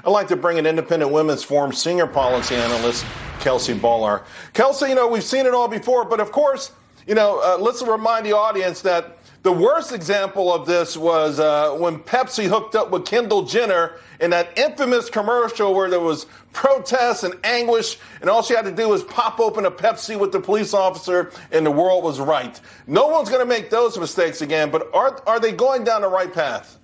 I'd like to bring in Independent Women's Forum senior policy analyst, Kelsey Bolar. Kelsey, we've seen it all before, but of course, let's remind the audience that the worst example of this was when Pepsi hooked up with Kendall Jenner in that infamous commercial where there was protests and anguish, and all she had to do was pop open a Pepsi with the police officer, and the world was right. No one's going to make those mistakes again, but are they going down the right path?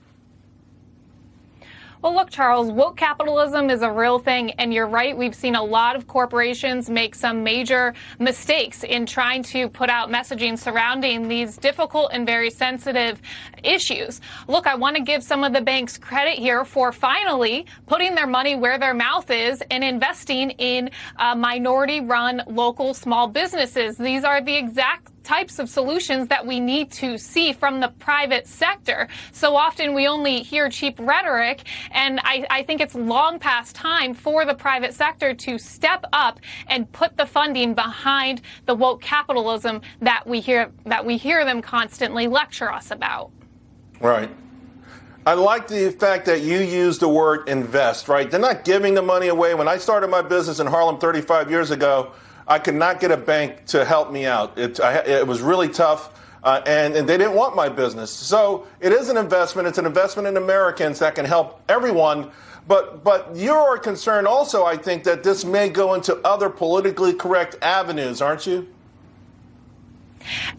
Well, look, Charles, woke capitalism is a real thing, and you're right. We've seen a lot of corporations make some major mistakes in trying to put out messaging surrounding these difficult and very sensitive issues. Look, I want to give some of the banks credit here for finally putting their money where their mouth is and investing in minority-run local small businesses. These are the exact types of solutions that we need to see from the private sector. So often we only hear cheap rhetoric, and I think it's long past time for the private sector to step up and put the funding behind the woke capitalism that we hear them constantly lecture us about. Right. I like the fact that you use the word invest, right? They're not giving the money away. When I started my business in Harlem 35 years ago, I could not get a bank to help me out. It was really tough, and they didn't want my business. So it is an investment. It's an investment in Americans that can help everyone. But you're concerned also, I think, that this may go into other politically correct avenues, aren't you?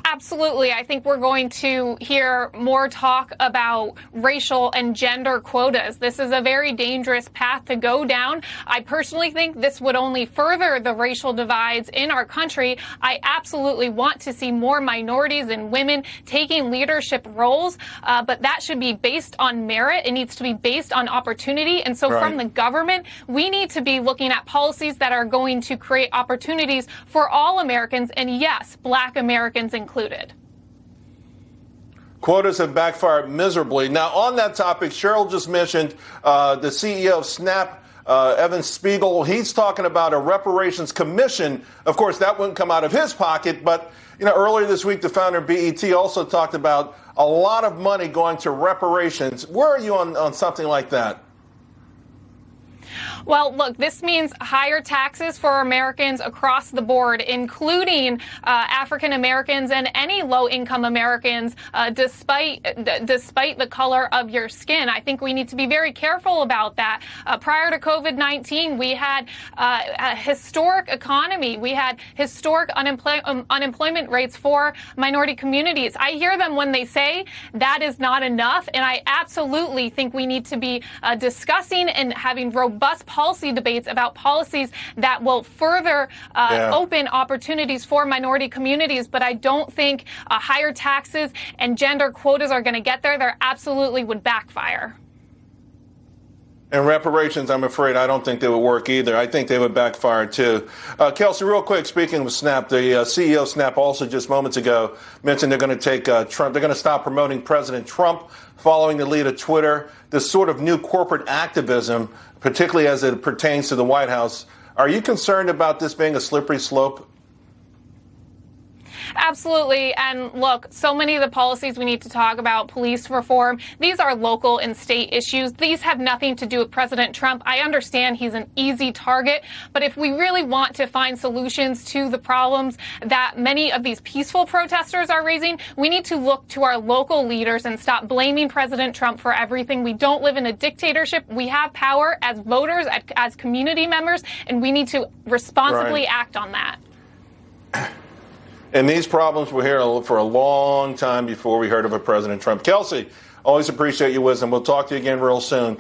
Absolutely. I think we're going to hear more talk about racial and gender quotas. This is a very dangerous path to go down. I personally think this would only further the racial divides in our country. I absolutely want to see more minorities and women taking leadership roles, but that should be based on merit. It needs to be based on opportunity. And so from the government, we need to be looking at policies that are going to create opportunities for all Americans, and yes, Black Americans included. Quotas have backfired miserably. Now, on that topic, Cheryl just mentioned the CEO of Snap, Evan Spiegel. He's talking about a reparations commission. Of course, that wouldn't come out of his pocket, but earlier this week, the founder of BET also talked about a lot of money going to reparations. Where are you on something like that? Well, look, this means higher taxes for Americans across the board, including African Americans and any low-income Americans, despite the color of your skin. I think we need to be very careful about that. Prior to COVID-19, we had a historic economy. We had historic unemployment rates for minority communities. I hear them when they say that is not enough, and I absolutely think we need to be discussing and having robust policy debates about policies that will further open opportunities for minority communities. But I don't think higher taxes and gender quotas are going to get there. They absolutely would backfire. And reparations, I'm afraid, I don't think they would work either. I think they would backfire, too. Kelsey, real quick, speaking of Snap, the CEO of Snap also just moments ago mentioned they're going to take Trump. They're going to stop promoting President Trump following the lead of Twitter. This sort of new corporate activism, particularly as it pertains to the White House. Are you concerned about this being a slippery slope? Absolutely. And look, so many of the policies we need to talk about, police reform, these are local and state issues. These have nothing to do with President Trump. I understand he's an easy target, but if we really want to find solutions to the problems that many of these peaceful protesters are raising, we need to look to our local leaders and stop blaming President Trump for everything. We don't live in a dictatorship. We have power as voters, as community members, and we need to responsibly act on that. And these problems were here for a long time before we heard of a President Trump. Kelsey, always appreciate your wisdom. We'll talk to you again real soon.